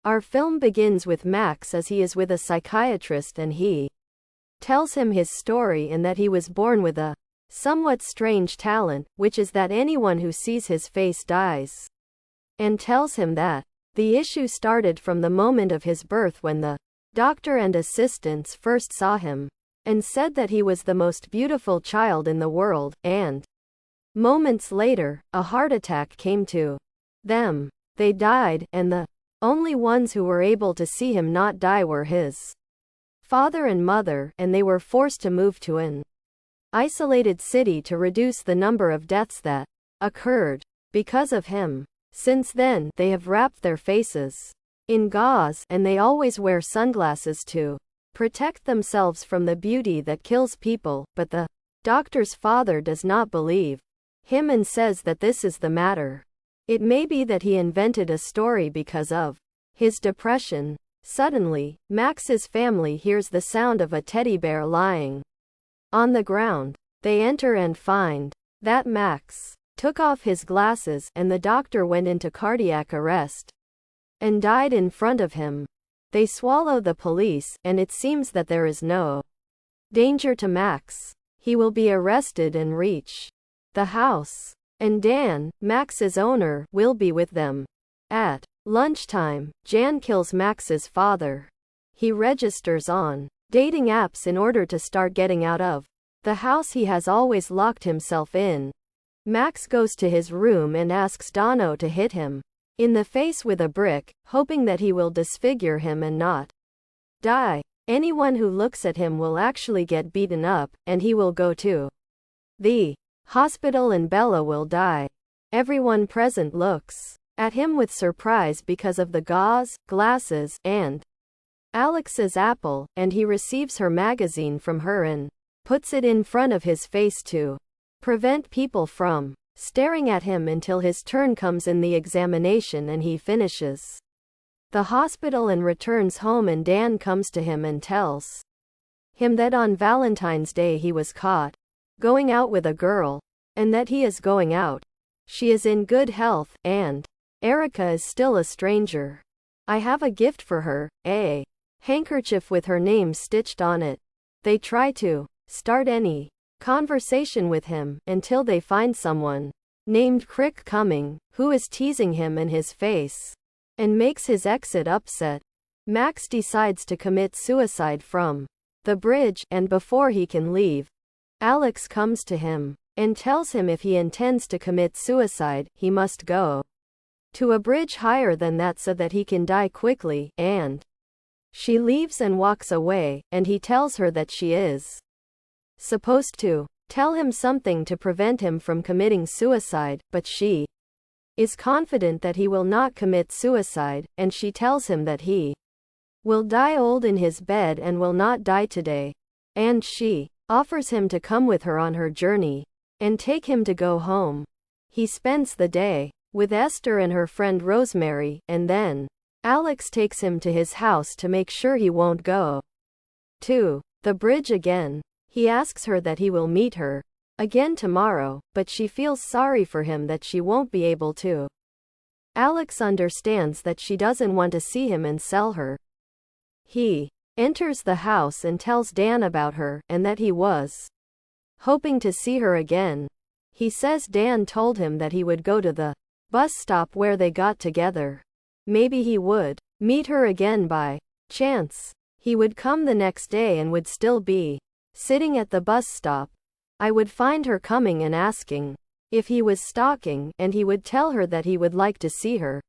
Our film begins with Max as he is with a psychiatrist and he tells him his story and that he was born with a somewhat strange talent, which is that anyone who sees his face dies. And tells him that the issue started from the moment of his birth when the doctor and assistants first saw him and said that he was the most beautiful child in the world, and moments later, a heart attack came to them. They died, and the only ones who were able to see him not die were his father and mother, and they were forced to move to an isolated city to reduce the number of deaths that occurred because of him. Since then, they have wrapped their faces in gauze, and they always wear sunglasses to protect themselves from the beauty that kills people, but the doctor's father does not believe him and says that this is the matter. It may be that he invented a story because of his depression. Suddenly, Max's family hears the sound of a teddy bear lying on the ground. They enter and find that Max took off his glasses, and the doctor went into cardiac arrest and died in front of him. They swallow the police, and it seems that there is no danger to Max. He will be arrested and reach the house, and Dan, Max's owner, will be with them. At lunchtime, Jan kills Max's father. He registers on dating apps in order to start getting out of the house he has always locked himself in. Max goes to his room and asks Dono to hit him in the face with a brick, hoping that he will disfigure him and not die. Anyone who looks at him will actually get beaten up, and he will go to the hospital and Bella will die. Everyone present looks at him with surprise because of the gauze, glasses, and Alex's apple, and he receives her magazine from her and puts it in front of his face to prevent people from staring at him until his turn comes in the examination, and he finishes the hospital and returns home, and Dan comes to him and tells him that on Valentine's Day he was caught going out with a girl, and that he is going out. She is in good health, and Erica is still a stranger. I have a gift for her, a handkerchief with her name stitched on it. They try to start any conversation with him until they find someone named Crick coming, who is teasing him in his face and makes his exit upset. Max decides to commit suicide from the bridge, and before he can leave, Alex comes to him and tells him if he intends to commit suicide, he must go to a bridge higher than that so that he can die quickly, and she leaves and walks away, and he tells her that she is supposed to tell him something to prevent him from committing suicide, but she is confident that he will not commit suicide, and she tells him that he will die old in his bed and will not die today. And she offers him to come with her on her journey and take him to go home. He spends the day with Esther and her friend Rosemary, and then Alex takes him to his house to make sure he won't go to the bridge again. He asks her that he will meet her again tomorrow, but she feels sorry for him that she won't be able to. Alex understands that she doesn't want to see him and sell her. He enters the house and tells Dan about her, and that he was hoping to see her again. He says Dan told him that he would go to the bus stop where they got together. Maybe he would meet her again by chance. He would come the next day and would still be sitting at the bus stop. I would find her coming and asking if he was stalking, and he would tell her that he would like to see her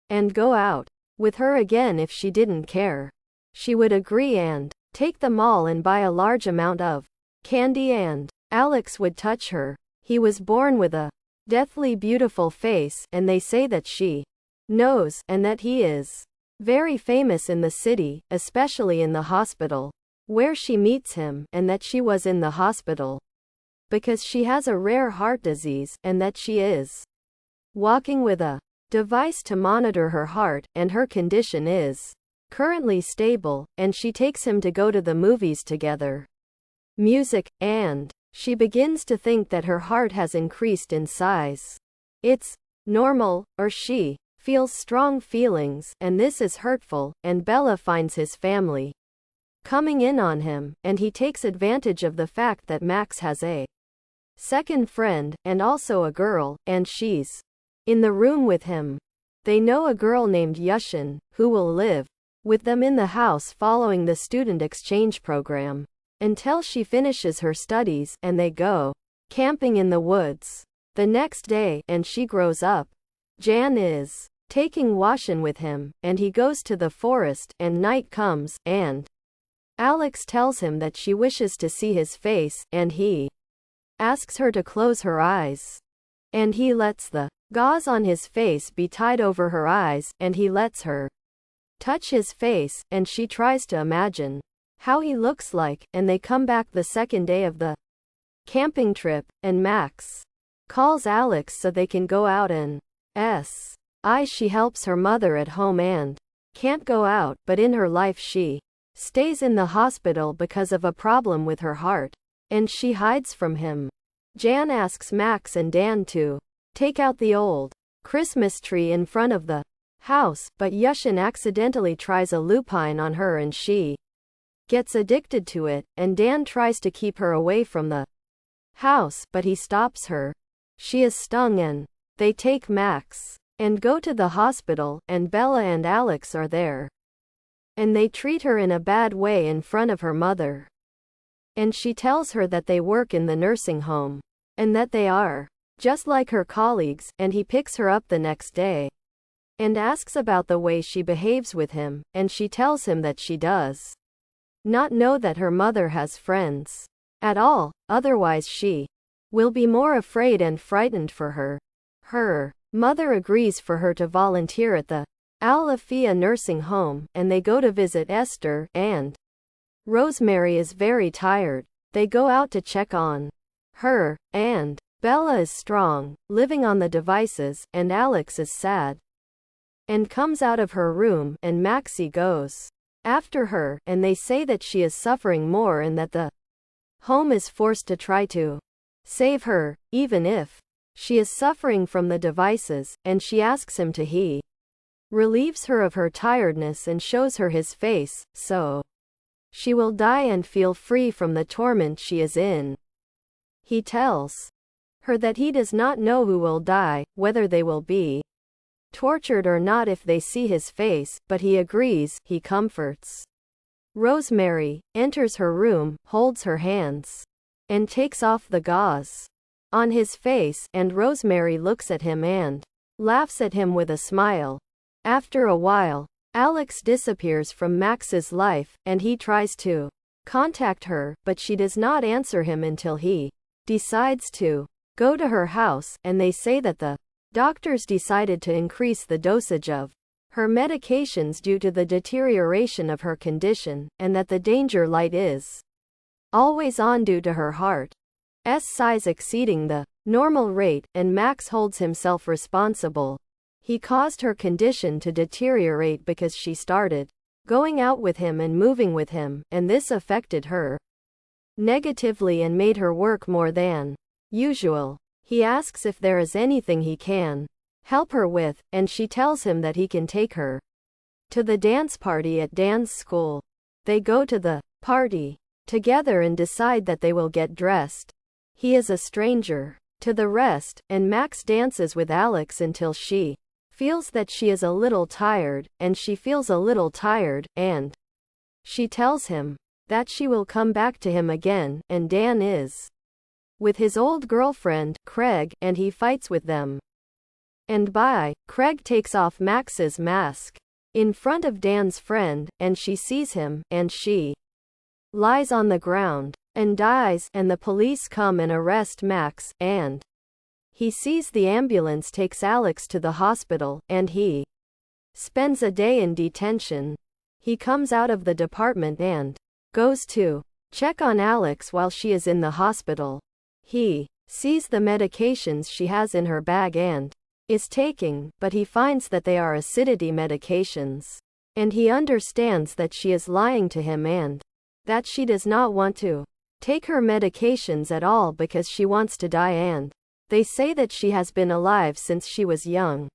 and go out with her again if she didn't care. She would agree and take them all and buy a large amount of candy, and Alex would touch her. He was born with a deathly beautiful face, and they say that she knows, and that he is very famous in the city, especially in the hospital where she meets him, and that she was in the hospital because she has a rare heart disease, and that she is walking with a device to monitor her heart, and her condition is currently stable, and she takes him to go to the movies together. Music, and she begins to think that her heart has increased in size. It's normal, or she feels strong feelings, and this is hurtful, and Bella finds his family coming in on him, and he takes advantage of the fact that Max has a second friend, and also a girl, and she's in the room with him. They know a girl named Yushin, who will live with them in the house following the student exchange program until she finishes her studies, and they go camping in the woods the next day, and she grows up. Jan is taking Washin with him, and he goes to the forest, and night comes, and Alex tells him that she wishes to see his face, and he asks her to close her eyes. And he lets the gauze on his face be tied over her eyes, and he lets her touch his face, and she tries to imagine how he looks like, and they come back the second day of the camping trip, and Max calls Alex so they can go out and she helps her mother at home and can't go out, but in her life she stays in the hospital because of a problem with her heart, and she hides from him. Jan asks Max and Dan to take out the old Christmas tree in front of the house, but Yushin accidentally tries a lupine on her and she gets addicted to it, and Dan tries to keep her away from the house, but he stops her. She is stung, and they take Max and go to the hospital, and Bella and Alex are there. And they treat her in a bad way in front of her mother. And she tells her that they work in the nursing home, and that they are just like her colleagues, and he picks her up the next day and asks about the way she behaves with him, and she tells him that she does not know that her mother has friends at all, otherwise she will be more afraid and frightened for her. Her mother agrees for her to volunteer at the Al Afia nursing home, and they go to visit Esther, and Rosemary is very tired. They go out to check on her, and Bella is strong, living on the devices, and Alex is sad and comes out of her room, and Maxie goes after her, and they say that she is suffering more and that the home is forced to try to save her, even if she is suffering from the devices, and she asks him to he relieves her of her tiredness and shows her his face, so she will die and feel free from the torment she is in. He tells her that he does not know who will die, whether they will be tortured or not if they see his face, but he agrees. He comforts Rosemary, enters her room, holds her hands, and takes off the gauze on his face, and Rosemary looks at him and laughs at him with a smile. After a while, Alex disappears from Max's life, and he tries to contact her, but she does not answer him until he decides to go to her house, and they say that the doctors decided to increase the dosage of her medications due to the deterioration of her condition, and that the danger light is always on due to her heart's size exceeding the normal rate, and Max holds himself responsible. He caused her condition to deteriorate because she started going out with him and moving with him, and this affected her negatively and made her work more than usual. He asks if there is anything he can help her with, and she tells him that he can take her to the dance party at Dan's school. They go to the party together and decide that they will get dressed. He is a stranger to the rest, and Max dances with Alex until she feels that she is a little tired, and she feels a little tired, and she tells him that she will come back to him again, and Dan is with his old girlfriend, Craig, and he fights with them. And Craig takes off Max's mask in front of Dan's friend, and she sees him, and she lies on the ground and dies, and the police come and arrest Max, and he sees the ambulance takes Alex to the hospital, and he spends a day in detention. He comes out of the department and goes to check on Alex while she is in the hospital. He sees the medications she has in her bag and is taking, but he finds that they are acidity medications. And he understands that she is lying to him and that she does not want to take her medications at all because she wants to die, and they say that she has been alive since she was young.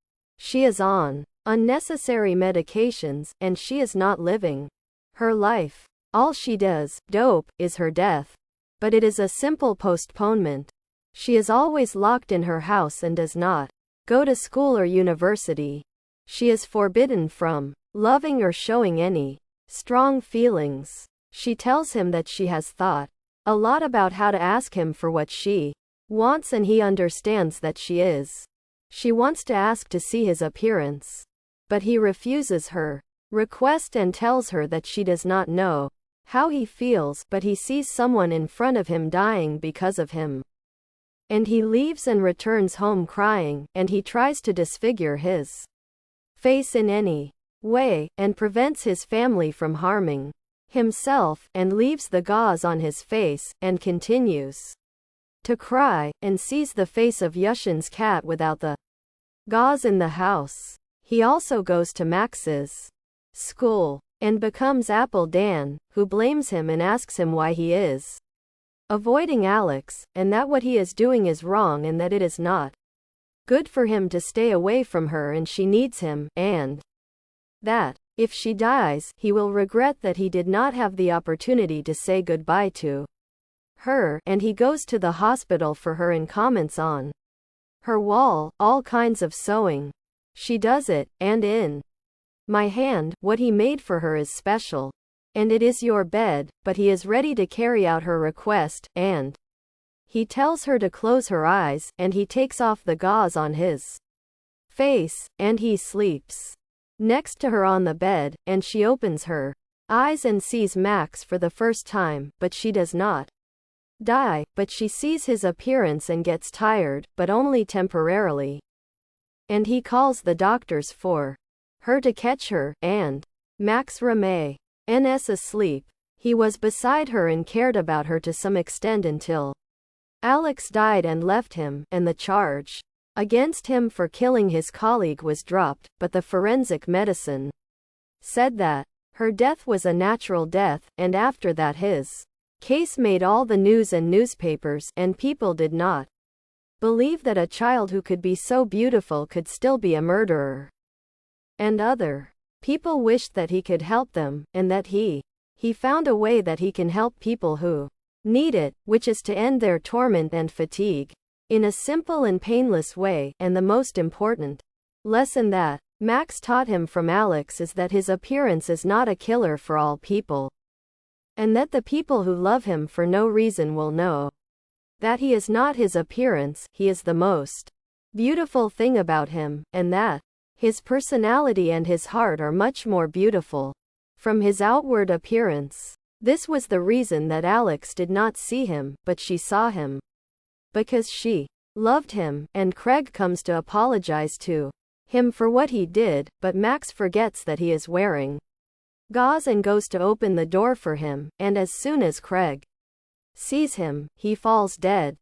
She is on unnecessary medications, and she is not living her life. All she does, dope, is her death. But it is a simple postponement. She is always locked in her house and does not go to school or university. She is forbidden from loving or showing any strong feelings. She tells him that she has thought a lot about how to ask him for what she wants, and he understands that she wants to ask to see his appearance. But he refuses her request and tells her that she does not know how he feels, but he sees someone in front of him dying because of him. And he leaves and returns home crying, and he tries to disfigure his face in any way, and prevents his family from harming himself, and leaves the gauze on his face, and continues to cry, and sees the face of Yushin's cat without the gauze in the house. He also goes to Max's school, and becomes Apple Dan, who blames him and asks him why he is avoiding Alex, and that what he is doing is wrong and that it is not good for him to stay away from her and she needs him, and that if she dies, he will regret that he did not have the opportunity to say goodbye to her, and he goes to the hospital for her and comments on her wall, all kinds of sewing. She does it, and in my hand, what he made for her is special. And it is your bed, but he is ready to carry out her request, and he tells her to close her eyes, and he takes off the gauze on his face, and he sleeps next to her on the bed, and she opens her eyes and sees Max for the first time, but she does not die, but she sees his appearance and gets tired, but only temporarily. And he calls the doctors for her to catch her, and Max remains asleep. He was beside her and cared about her to some extent until Alex died and left him, and the charge against him for killing his colleague was dropped, but the forensic medicine said that her death was a natural death, and after that his case made all the news and newspapers, and people did not believe that a child who could be so beautiful could still be a murderer. And other people wished that he could help them, and that he found a way that he can help people who need it, which is to end their torment and fatigue in a simple and painless way. And the most important lesson that Max taught him from Alex is that his appearance is not a killer for all people, and that the people who love him for no reason will know that he is not his appearance, he is the most beautiful thing about him, and that his personality and his heart are much more beautiful from his outward appearance. This was the reason that Alex did not see him, but she saw him because she loved him, and Craig comes to apologize to him for what he did, but Max forgets that he is wearing gauze and goes to open the door for him, and as soon as Craig sees him, he falls dead.